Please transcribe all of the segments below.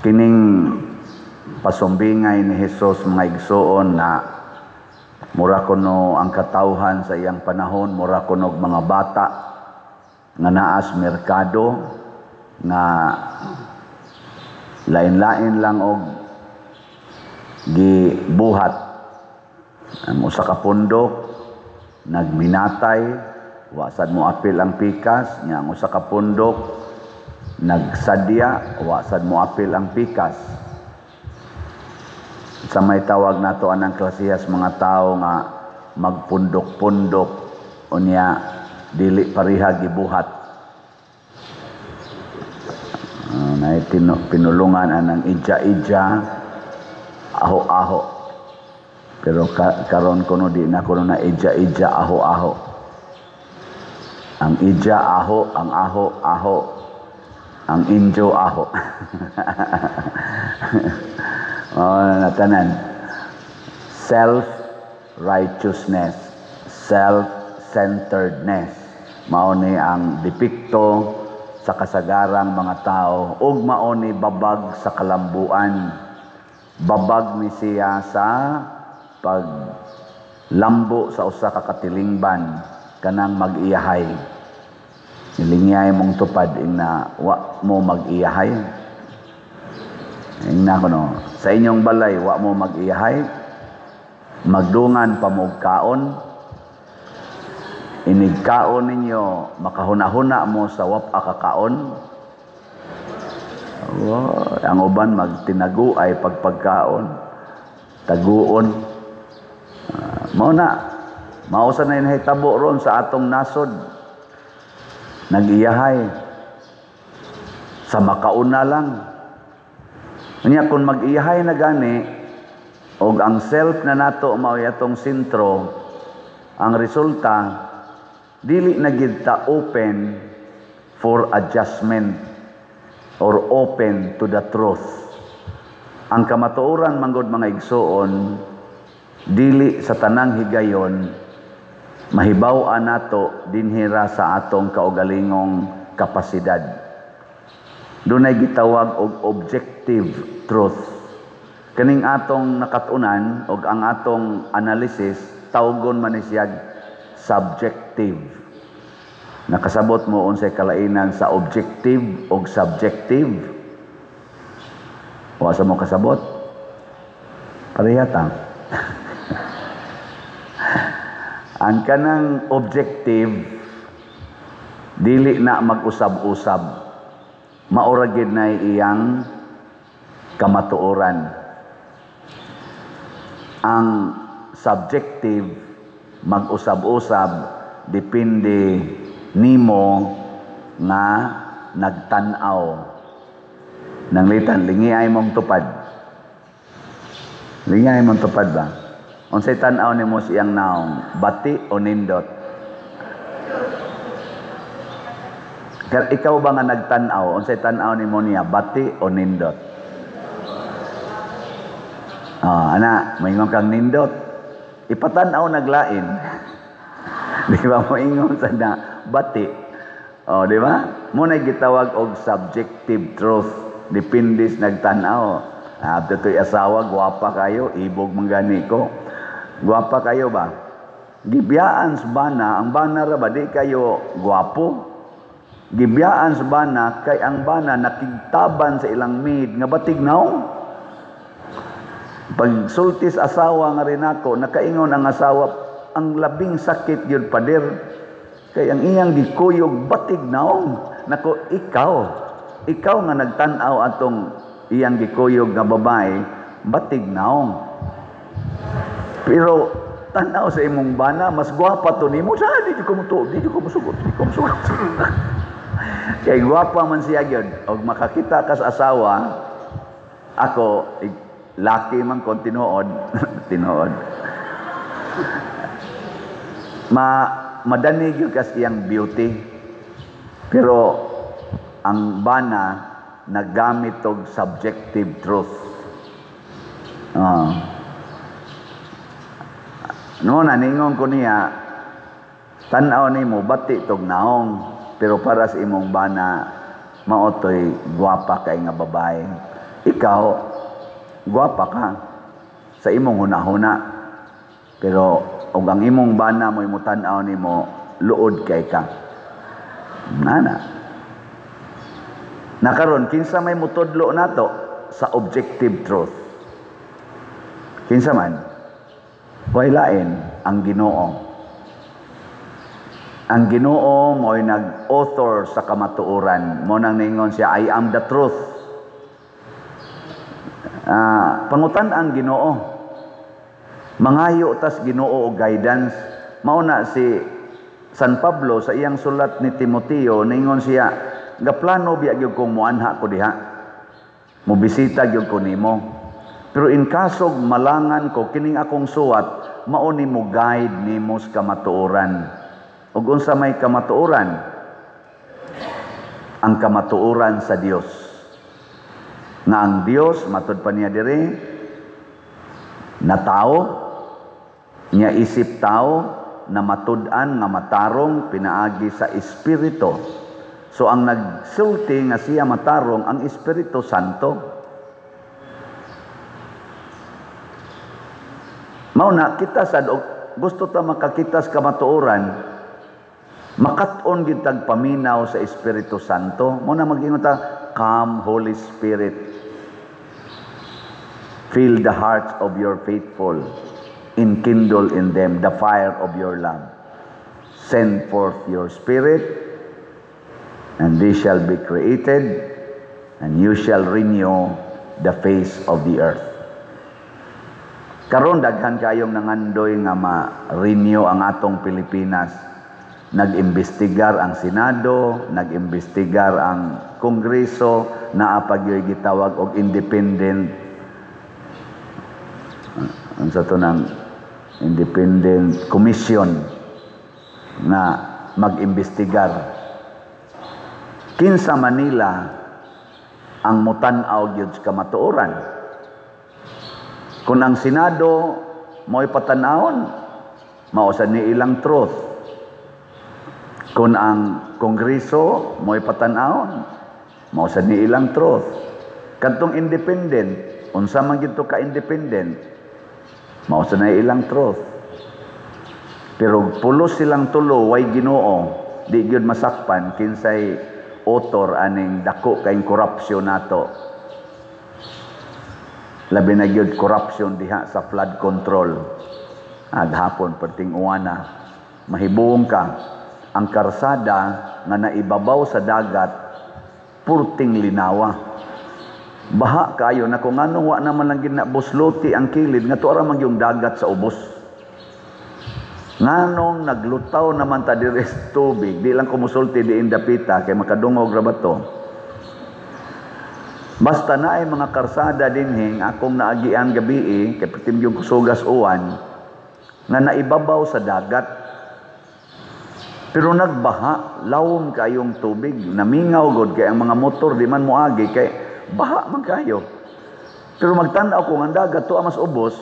Kining pasumbingay ni Hesus mga igsoon na mura kuno ang katawhan sa iyang panahon, mura kuno mga bata nga naas merkado nga lain-lain lang og gibuhat. Ang usa ka pundok nagminatay, wasad mo apil ang pikas, nya ang usa ka pundok nagsadya, wasad mo apil ang pikas. Sa may tawag nato anang klasihas mga tao nga magpundok-pundok unya dili pareha gibuhat. Na pinulungan anang ija-ija, aho-aho. Pero karon kuno di na kuno na ija-ija, aho-aho. Ang ija aho, ang aho-aho. Ang injo aho. Natanan. Self-righteousness, self-centeredness. Mao ni ang depikto sa kasagarang mga tao ug mao ni babag sa kalambuan. Babag ni siya sa paglambo sa usa ka katilingban kanang mag-iyahay. Nilingay mong tupad na wa mo mag-iyahay. Ingna ko no, sa inyong balay wa mo mag-iyahay. Magdungan pa mo kaon. Inigkaon ninyo, makahuna-huna mo sa wapa kakaon. Ang uban magtinagu ay pagpagkaon. Taguon. Mao sa na inahitabo ron sa atong nasod. Nag-iyahay. Sa makauna lang. Kanya kung mag-iyahay na gani, og ang self na nato mao atong sentro, ang resulta, dili na gid ta open for adjustment or open to the truth. Ang kamatuoran manggod mga igsoon, dili sa tanang higayon mahibaw-an nato dinhira sa atong kaugalingong kapasidad. Dunay gitawag og objective truth. Kaning atong nakatunan og ang atong analysis tawgon man ni siya subjective. Nakasabot mo unsay kalainan sa objective og subjective? O asa mo kasabot? Pareha ta. Ang kanang objective dili na mag-usab-usab. Maura gid na iyang kamatuoran. Ang subjective mag-usab-usab depende nimo nga nagtan-aw. Nang litan lingiay mong tupad. Lingiay mong tupad ba? Unsay tan-aw nimo siyang naong, bati o nindot? Ikaw ba nga nagtan-aw, unsay tan-aw nimo niya, bati o nindot? Ana, moingon kang nindot. Ipatan-aw naglain. Di ba mo ingon sa na bati? Di ba? Muna gitawag og subjective truth. Depende sa nagtan-aw. To'y asawa, gwapa kayo, ibog manggani ko. Gwapa kayo ba? Gibiyaan sa bana, ang bana ra ba di kayo gwapo? Gibiyaan sa bana, kay ang bana nakigtaban sa ilang maid nga batig naong. Pag sultis asawa nga rin ako, nakaingon ang asawa, ang labing sakit yun pader. Kay ang iyang gikuyog batig naong. Nako, ikaw nga nagtanaw atong iyang gikuyog nga babae, batig naong. Pero tanaw sa imong bana, mas gwapa to nimo. Di ko musugot. Kay gwapa man siya gyud. Og makakita ka sa asawa, ako laki man kon tinuod. Madani gyud kas iyang beauty. Pero ang bana naggamit og subjective truth. Naningon ko niya, tanaw nimo bati tog naong, pero para sa imong bana maotoy gwapa kay nga babae. ikaw, gwapa ka sa imong hunahuna. Pero, og ang imong bana mo imutan-aw nimo, luod kay ka. Nakaron, kinsa may mutudlo nato sa objective truth. Kinsa man, way lain ang Ginoo. Ang Ginoo mo'y nag-author sa kamatuoran. Mo nang ningon siya, I am the truth. Pangutan ang Ginoo. Mangayo tas Ginoo og guidance. Mauna si San Pablo sa iyang sulat ni Timoteo, ningon siya, gaplano biya gyud kong muanha ko diha. Mobisita gyud ko nimo. Pero in kasog malangan ko kining akong suwat, mao nimo guide nimo sa kamatuoran. Ug unsa may kamatuoran? Ang kamatuoran sa Dios. Nga ang Dios matud pa niya diri na tao, niya isip tao na matud-an nga matarong pinaagi sa Espiritu. So ang nagsulti nga siya matarong ang Espiritu Santo. Mauna kita sad gusto ta makakita sa kamatuoran, makat-on gid tag paminaw sa Espiritu Santo. Muna mag-ingon ta, come Holy Spirit, fill the hearts of your faithful, enkindle in them the fire of your love. Send forth your Spirit, and they shall be created, and you shall renew the face of the earth. Karon daghan kayong nangandoy nga ma-renew ang atong Pilipinas. Nag-imbestigar ang Senado, nag-imbestigar ang Kongreso, naapagyoy gitawag og independent, ang sa to ng independent commission na mag-imbestigar. Kinsa Manila ang mutan-aw gyud sa kamatuoran. Kung ang Senado mo'y patanawon, mausan ni ilang truth. Kung ang Kongreso mo'y patanawon, mausan ni ilang truth. Kadtong independent, unsa man gito ka independent, mausan na ilang truth. Pero pulos silang tulo way Ginoo, di gyud masakpan kinsay author aning dako kay korupsyon nato. Labi na gyud corruption diha sa flood control. Aghapon perting uwana, mahibuong ka ang karsada nga naibabaw sa dagat purting linawa. Baha kayo na kung anong wa naman lang ginabusluti ang kilid nga tuara man yung dagat sa ubos. Nganong naglutaw naman ta diri sa tubig, di lang kumusulti di indapita kay makadungog ra bato. Basta na ay mga karsada dinhing akong naagian gabi kay pitim yung kusugas uwan nga naibabaw sa dagat. Pero nagbaha, lawom kayong tubig, namingaw god kay ang mga motor di man moagi kay baha man kayo. Pero magtanaw ko ang dagat to mas ubos,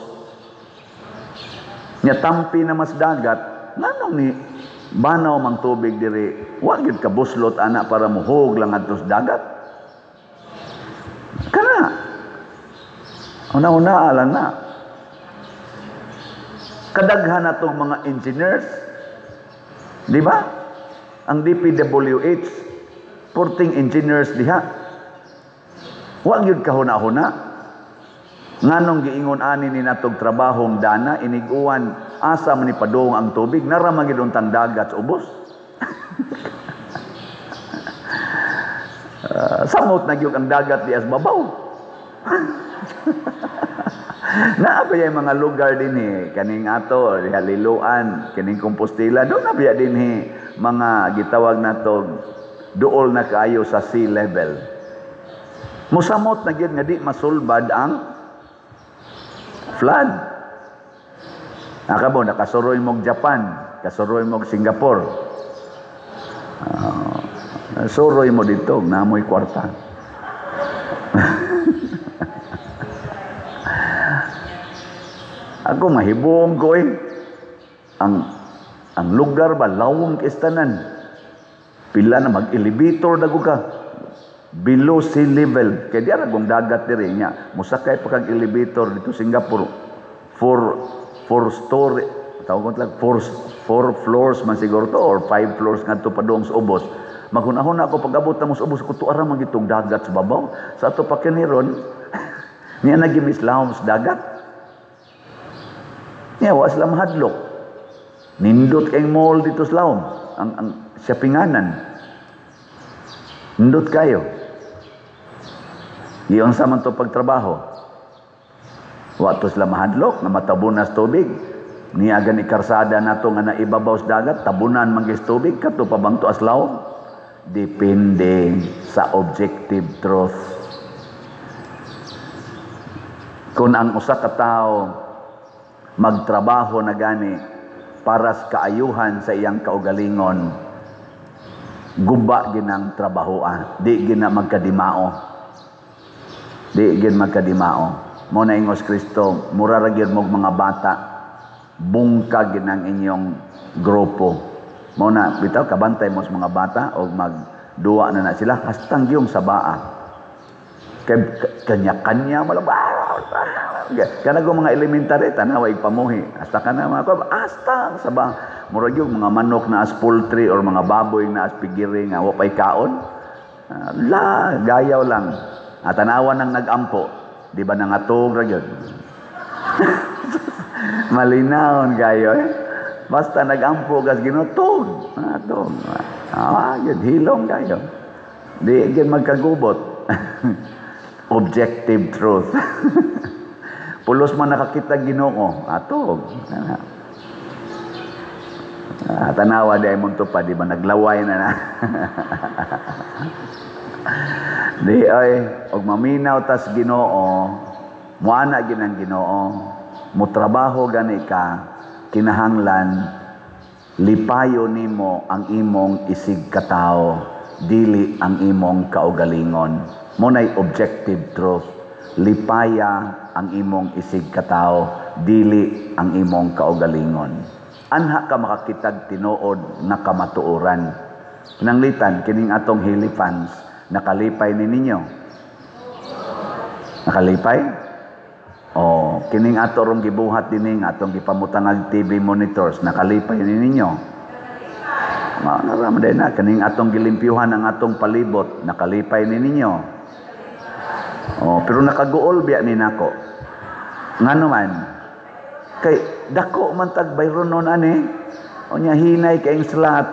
nya tampi na mas dagat, nganong ni banaw mang tubig diri, wa gyud ka buslot ana para muhog lang adto sa dagat. Kana una-una alam na. Kadaghan natong mga engineers, di ba? Ang DPWH, porting engineers diha. Wa gyud kahuna-huna. Nganong giingon ani ni natog trabahong dana iniguan asa man ni padung ang tubig naramang gid untang dagat sa ubos. Samot na gyud ang dagat di as babaw. Naabaya mga lugar din kaning ato Haliluan, kining Compostela, doon naabaya din mga gitawag natog duol na kaayo sa sea level. Musamot na gyud nga di masulbad ang flood. Akabo nakasuroy mog Japan, kasuroy mog Singapore. Suroy mo dito, namoy kwarta. Ako mahibong ko ang lugar ba lawong kistanan. Pila na mag-elevator dago ka. below sea level. Kaya di aragong dagat diri niya. Musakay pa kag elevator dito Singapore. Four story, tawag ko lang, four floors man siguro to, or 5 floors nga to pa doong sa ubos. Maghunahon ako pag-abot na mo sa ubos, kutuara man gitong dagat sa babaw. Sa ato pa kiniron, niya nagimislahom sa dagat. Niya, wa sila mahadlok. Nindot kayong mall dito sa lahom. Ang shoppinganan. Nindot kayo. Iyon sa man to pagtrabaho. Wato sila mahadlok na matabunas tubig. Niaga ni karsada nato nga naibabaw sa dagat, tabunan manggis tubig, kato pa bang to aslaw? Depende sa objective truth. Kung ang usa ka tawo magtrabaho na gani para sa kaayuhan sa iyang kaugalingon, guba ginang trabahoan, di gina magkadimao. Di gin magkadimao. Mo na ingos Kristo, mura ra gyud mo mga bata, bungkag ginang inyong grupo. Mo na bitaw kabantay mo sa mga bata o magduwa na sila hastang gyung sa baa. Kanya-kanya malaba. Kana go mga elementary tanawa igpamuhi. Hasta kana mga ko hastang sa baa. Mura gyud mga manok na as poultry or mga baboy na as pigiri nga wa pay kaon. Gayaw lang. At tanawan nang nagampo. Di ba nangatog ra gyud? Malinawon kayo eh. Basta nagampo gas ginutog. Atog. Yun hilong kayo. Di gyud magkagubot. Objective truth. Pulos man nakakita Ginoo, atog. Tanawa di ay mong tupad, di ba naglaway na. Di ay, og maminaw tas Ginoo, muana ginang Ginoo, mutrabaho gani ka, kinahanglan, lipayo nimo ang imong isig katao, dili ang imong kaugalingon. Munay objective truth, lipaya ang imong isig katao, dili ang imong kaugalingon. Anha ka makakitag tinuod na kamatuoran. Nanglitan, kining atong hilifans, nakalipay ni ninyo. Nakalipay? Kining ato rong gibuhat dining atong gipamutangag TV monitors, nakalipay ni ninyo. Naramday na, kining atong gilimpyuhan ang atong palibot, nakalipay ni ninyo. Pero nakaguol biya ni nako. Nga naman, kay dako man tag bayron nun ani, o niya hinay kayong slat.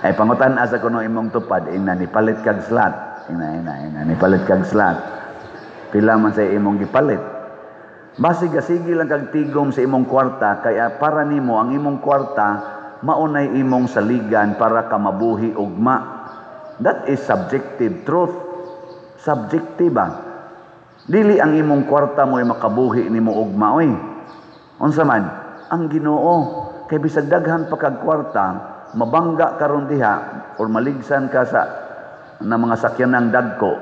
Ay pangutan asa kuno imong tupad ina ni palit kag slot. Ina ni palit kag slot. Pila man sa imong gipalit. Basig-sige lang kag tigom sa imong kwarta kaya para nimo ang imong kwarta maunay imong saligan para ka mabuhi ugma. That is subjective truth. Subjective ba? Dili ang imong kwarta mo'y makabuhi nimo ugma oy. Unsa man ang Ginoo kay bisag daghan pa kag kwarta mabangga karon diha or maligsan ka sa na mga sakyanang dagko.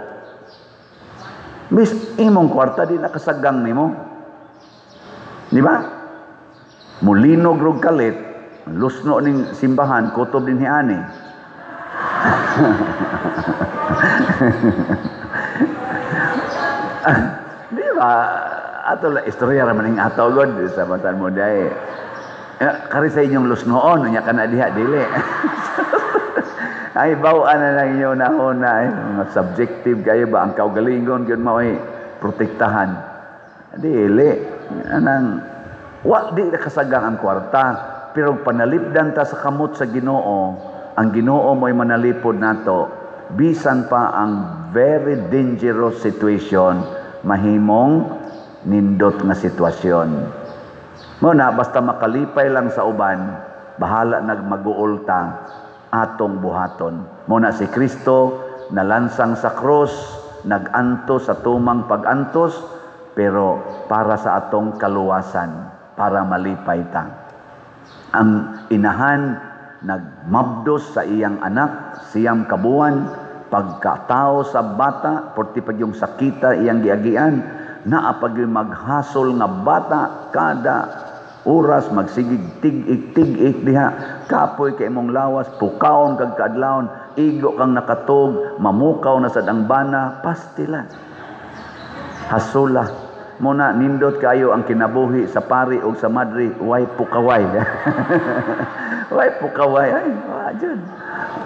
Mis imong kwarta di nakasagang nimo. Di ba? Mulinog rog kalit, lusno ning simbahan kutob din hiani. Di ba? Ato la istorya ra maning ato god sa batan mo dai. Kari sa inyong lusnoon, nya kana diha dili. Ay bawaan na lang inyo nahuna mga subjective kayo ba ang kaugalingon gyud mao ay protektahan. Dili anang wa di kasagang ang kwarta pero panalipdan ta sa kamot sa Ginoo, ang Ginoo mo'y manalipod nato bisan pa ang very dangerous situation mahimong nindot nga sitwasyon. Muna, basta makalipay lang sa uban, bahala nagmaguulta atong buhaton. Muna si Kristo, nalansang sa krus, nagantos sa tumang pagantos, pero para sa atong kaluwasan, para malipay ta. Ang inahan, nagmabdos sa iyang anak, siyang kabuan, pagkatao sa bata, porti pag yung sakita iyang giagian, naapag yung maghasol nga bata, kada oras magsigig tig-ik diha kapoy kay imong lawas pukaon kag kaadlawon igo kang nakatog, mamukaw na sad ang bana, pastila. Hasula. Muna nindot kayo ang kinabuhi sa pari o sa madri, way pukaway. Way pukaway. Ay, dyan.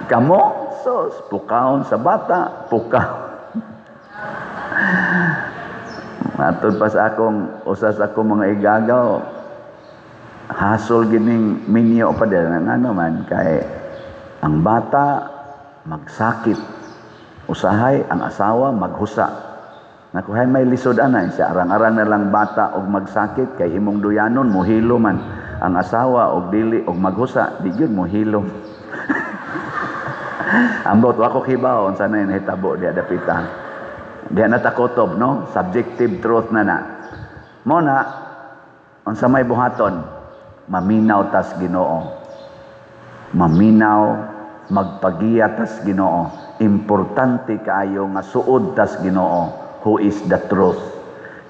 Kamo, sos, pukaon sa bata, pukaw. Matod pa sa akong, usas ako mga igagaw, hasol gining minyo pa din, ano man, kay ang bata magsakit, usahay ang asawa maghusa. Nakuhay may lisod anay siya, arang-arang na lang bata og magsakit, kay imong duyanon, muhilo man, ang asawa og dili og maghusa, di yun muhilo. Ambot, wako kibaon, sana yung hitabo di adapita. Di natakotob, no? Subjective truth na na. Muna, unsa may buhaton, maminaw tas Ginoo. Maminaw, magpagiya tas Ginoo. Importante kaayo nga suod tas Ginoo, who is the truth.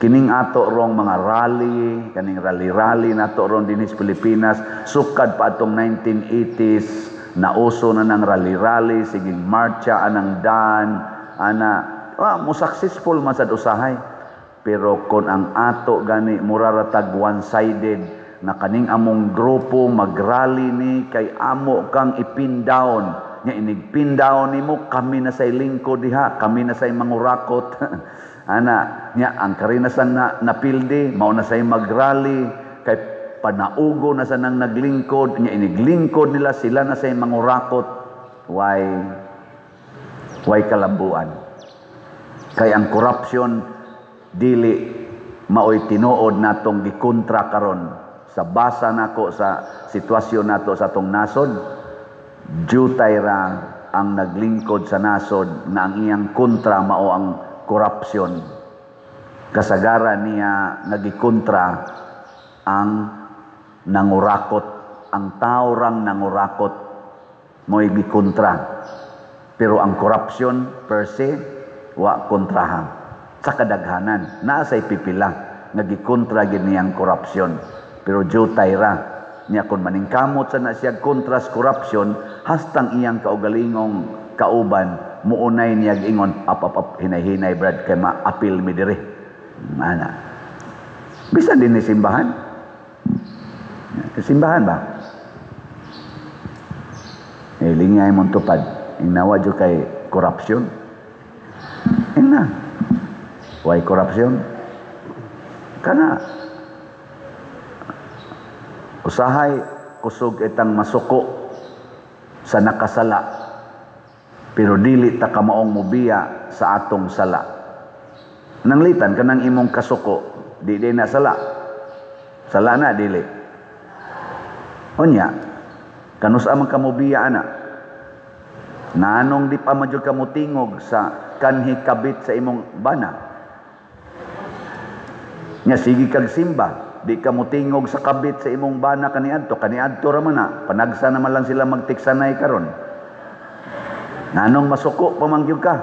Kining ato rong mga rally, kaning rally nato rong dinis Pilipinas, sukad pa atong 1980s, nauso na ng rally, siging marcha, anang dan, mo successful man sad usahay. Pero kung ang ato gani muraratag one-sided, na kaning among grupo mag-rally ni, kay amo kang ipin down, nya inigpin down nimo, kami na say lingkod diha, kami na say mangurakot. Nya ang karinasan na napildi, mao na say mag-rally, kay panaugo na sa nang naglingkod, nya iniglingkod nila, sila na say mangurakot. Why kalabuan? Kay ang corruption dili maoy tinuod natong gikontra karon. Sa basa nako sa sitwasyon nato sa atong nasod, jutay ra ang naglingkod sa nasod na ang iyang kontra mao ang corruption. Kasagaran niya nagikontra ang nangurakot, ang tao rang nangurakot mo'y gikontra. Pero ang corruption per se wa kontrahan. Sa kadaghanan naa say pipila nagikontra gid niyang corruption. Pero jutay ra niya kun maningkamot sa na siya kontra sa corruption, hastang iyang kaugalingong kauban muunay niya ingon up hinay-hinay brad kay ma-appeal mi diri. Ana. Bisan din ni simbahan. Simbahan ba? Lingay mong tupad. Inawa dyo kay corruption. Ina. Why corruption? Kana. Usahay kusog itang masuko sa nakasala, pero dili ta kamaong mubiya sa atong sala. Nanglitan kanang imong kasuko, di na sala. Sala na dili. Unya, kanusa man kamubiya ana. Nanong di pa madyo ka mutingog sa kanhi kabit sa imong bana. Nya sige kag simba, di ka mutingog sa kabit sa imong bana kaniadto ra man na, panagsa naman lang sila magtiksanay karon. Nanong masuko pamangyog ka,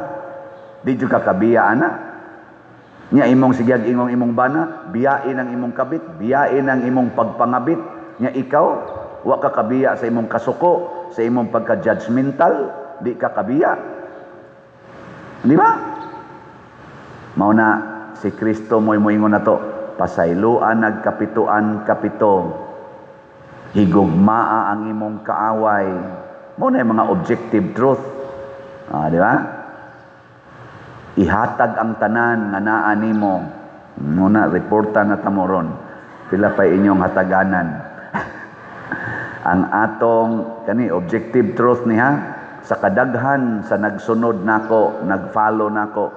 di jud ka kabiya ana. Nya imong sigyag imong bana, biyain ang imong kabit, biyain ang imong pagpangabit. Nya ikaw wa ka kabiya sa imong kasuko, sa imong pagka-judgmental, di ka kabiya. Di ba? Mao na si Kristo mo'y moingon na to, pasayloan nagkapituan kapito, higugmaa ang imong kaaway. Mao na yung mga objective truth. Di ba? Ihatag ang tanan nga naa nimo. Muna reporta na tamoron. Pila pa inyong hataganan. Ang atong kani objective truth niya, sa kadaghan sa nagsunod nako, nagfollow nako,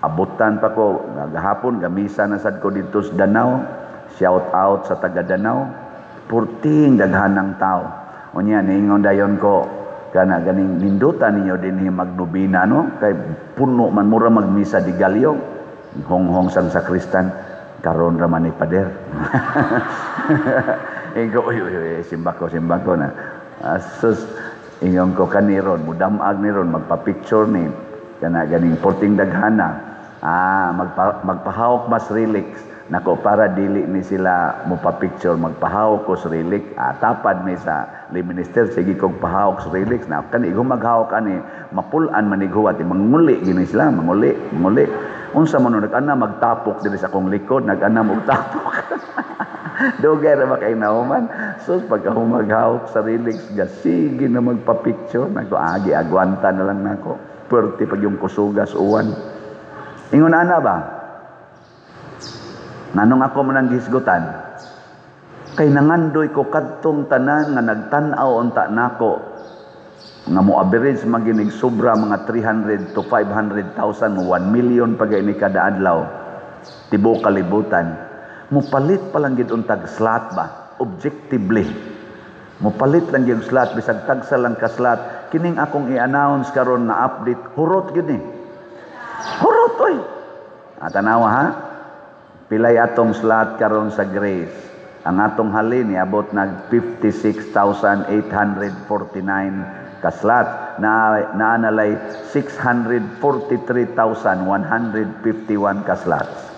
abutan pa ko gahapon gamisa na sad ko dito sa Danau. Shout out sa taga Danau, purting daghan ng tao. Unya niingon dayon ko kana ganing nindutan ninyo dinhi magnubina, no, kay puno man mura magmisa di Galyo, honghong sang sakristan karon ra man ni pader. Ingo simba ko na asus ingon ko kaniron mudamag ni ron magpa-picture ni kana ganing porting daghana. Magpahawak mas relics Nako, para dili ni sila mo pa-picture, magpahawak ko sa relic. Tapad may sa minister, sige kong pahawak sa relics. Na, kani, kung maghawak ani, mapulan maniguwat. Manguli, gini sila, manguli. Unsa man nag-ana, magtapok din sa akong likod, nag-ana magtapok. Dugay na ba kayo nahuman? So, pagka maghawak sa relics, sige na magpa-picture. Nag-agi, agwanta na lang nako. Pwerte pag yung kusugas, uwan. Ingon ana ba? Nanong ako manang gisgutan, kay nangandoy ko kadtong tanan nga nagtan-aw unta nako nga mo average maginig sobra mga 300 to 500,000 1 million pag ini kada adlaw tibuok kalibutan. Mupalit pa lang gid untag slot ba, objectively mupalit lang gyud slot, bisag tagsa lang ka slot. Kining akong i-announce karon na update, hurot gyud ni, hurot oy. Tanawa ha, pilay atong slot karon sa Grace. Ang atong halin niabot nag 56,849 ka slot. Naanalay 643,151 ka slots.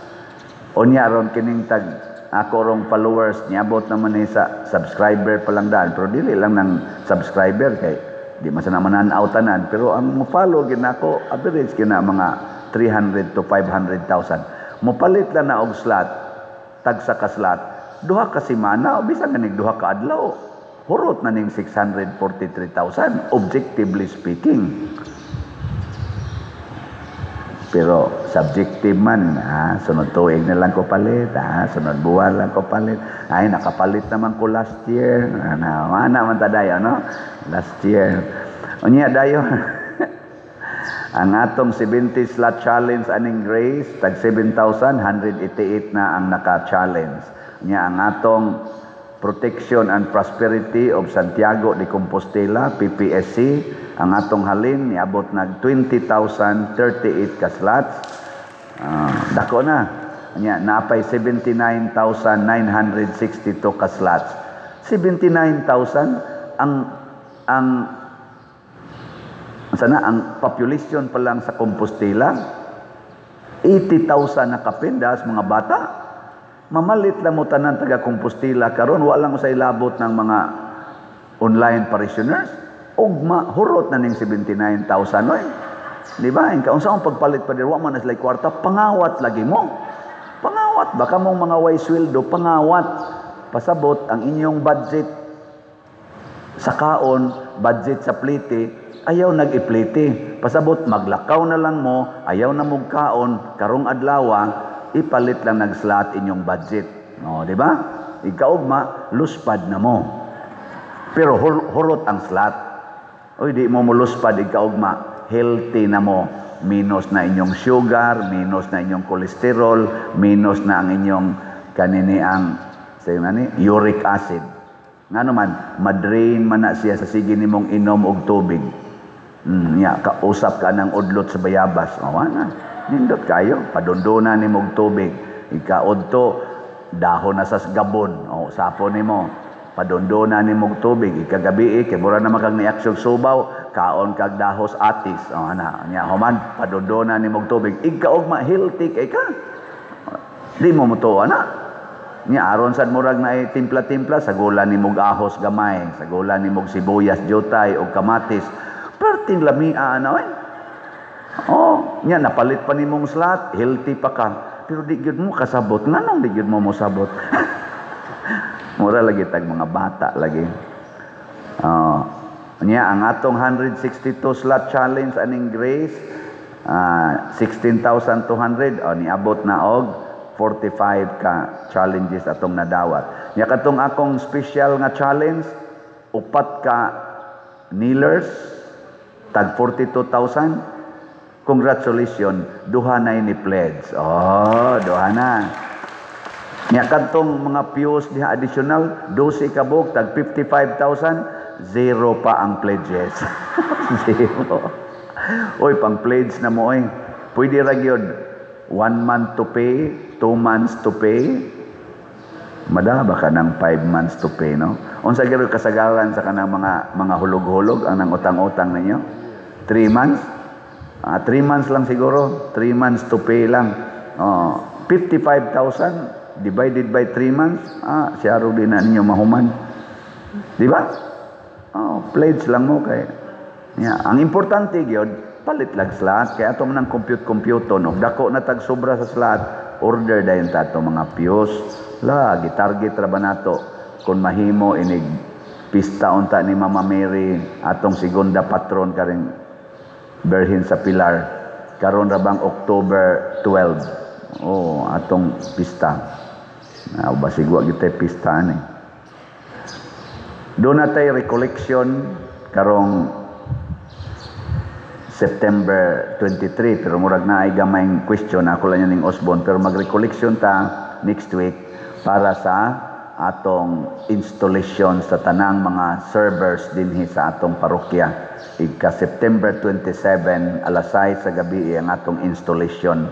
Unya ron kining tag ako rong followers niabot naman ni sa subscriber pa lang daan. Pero dili lang ng subscriber kay di man sa naman tanan. Pero ang mo-follow gid nako average kina mga 300 to 500,000. Mopalit lang na og slot, tagsa ka slot, duha ka semana o bisan ganig duha ka adlaw. Hurot na ning 643,000 objectively speaking. Pero subjective man, sunod tuig na lang ko palit, sunod buwan lang ko palit. Ay, nakapalit naman ko last year. Mana man ta dayo, no? Last year. Unya dayo. Ang atong 70 slot challenge aning Grace, tag 7,188 na ang naka-challenge. Nya ang atong Protection and Prosperity of Santiago de Compostela, PPSC, ang atong halin, niabot nag 20,038 ka slots. Dako na. Nya, napay 79,962 ka slots. 79,000 ang population pa lang sa Compostela, 80,000 na kapindas, mga bata. Mamalit lang mo tanan taga Compostela karon, wala mo sa ilabot ng mga online parishioners. Ugma, hurot na ning 79,000 oy. Di ba? Unsa ang pagpalit pa dir, wa man as like kwarta, pangawat lagi mo. Pangawat, baka mong mga way sweldo, pangawat. Pasabot ang inyong budget sa kaon, budget sa plite, ayaw nag-iplite. Pasabot, maglakaw na lang mo, ayaw na mong kaon, karong adlawa, ipalit lang nag-slot inyong budget. No, di ba? Ikaugma, luspad na mo. Pero hurot ang slot. Oy, di mo muluspad, ikaugma, healthy na mo. Minus na inyong sugar, minus na inyong cholesterol, minus na ang inyong kanini ang uric acid. Nga naman, madrain man na siya sa sige nimong inom og tubig. Kausap ka ng udlot sa bayabas. Na. Nindot kayo, padondona ni mong tubig. Ikaodto, dahon na sa gabon. Sapo ni mo, padondona ni mong tubig. Ikagabi, kibura na makang niaksyon subaw, kaon kag dahos atis. Human, padondona ni mong tubig. Ikaogma, healthy kay ka. Di mo mo to, aron sad murag na timpla-timpla, sagulan ni mong ahos gamay, sagulan ni mong sibuyas, jutay, o kamatis. Perting lamia, napalit pa ni mong slot, healthy pa ka. Pero di gyud mo kasabot. Nganong di gyud mo sabot? Mura lagi tag mga bata lagi. Ang atong 162 slot challenge aning Grace, 16,200 niabot na og 45 ka challenges atong nadawat. Nya katong akong special nga challenge, upat ka kneelers, tag 42,000. Congratulations, duha na ini pledge. Duha na. Nya kadtong mga pews diha additional, 12 ka book, tag 55,000, zero pa ang pledges. Zero. Oy, pang pledge na mo oy. Pwede ra gyud 1 month to pay, 2 months to pay. Madaba ka ng 5 months to pay, no? Unsa gyud kasagaran sa kanang mga hulog-hulog ang nang utang-utang ninyo? 3 months? 3 months lang siguro. 3 months to pay lang. 55,000 divided by 3 months, siya ro din na ninyo mahuman. Di ba? Pledge lang mo kay. Ang importante gyud, palit lang slot kay ato man ang compute no. Dako na tag sobra sa slot, order dayon ta ato mga fuse. Gitarget ra ba nato kun mahimo inig pista unta ni Mama Mary atong segunda patron karing Berhin sa Pilar. Karon ra bang October 12. Atong pista. Basigwa gitay pista ani. Doon natay recollection karong September 23 pero murag na ay gamayng question ako lang ning Osborne pero mag-recollection ta next week para sa atong installation sa tanang mga servers dinhi sa atong parokya. Ika September 27 alas 6 sa gabi ang atong installation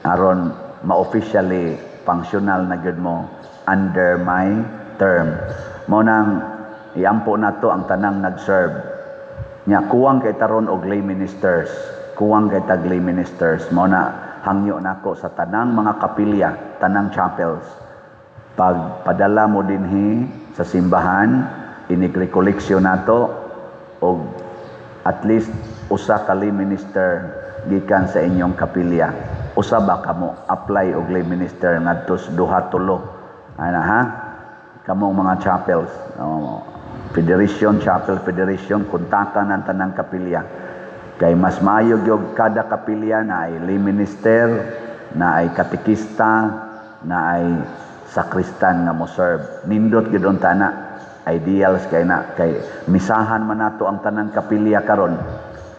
aron ma-officially functional na gyud mo under my term. Mao nang iampo nato ang tanang nag-serve. Nya kuwang kay taron og lay ministers. Kuwang kay tag lay ministers. Mao na hangyo nako sa tanang mga kapilya, tanang chapels. Pag padala mo dinhi sa simbahan, inig-recollection nato og at least usa ka lay minister gikan sa inyong kapilya. Usa ba kamo apply og lay minister ngadto sa 2-3 ana ha? Kamong mga chapels, chapel federation, kontakan ang tanang kapilya. Kay mas maayo gyud kada kapilya na ay lay minister, na ay katekista, na ay sakristan nga mo serve. Nindot gyud ang tana. Ideals kay na kay misahan man nato ang tanang kapilya karon.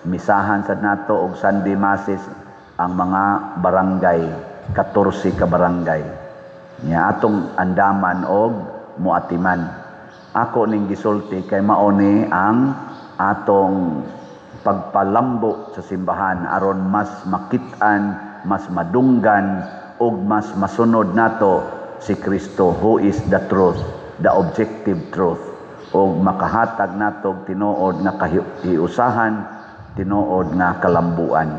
Misahan sad nato og Sunday masses ang mga barangay, 14 ka barangay. Nya atong andaman og muatiman. Ako ning gisulti kay mauni ang atong pagpalambo sa simbahan aron mas makit-an, mas madunggan ug mas masunod nato si Kristo who is the truth, the objective truth, ug makahatag nato tinuod nga kahiusahan, tinuod nga kalambuan.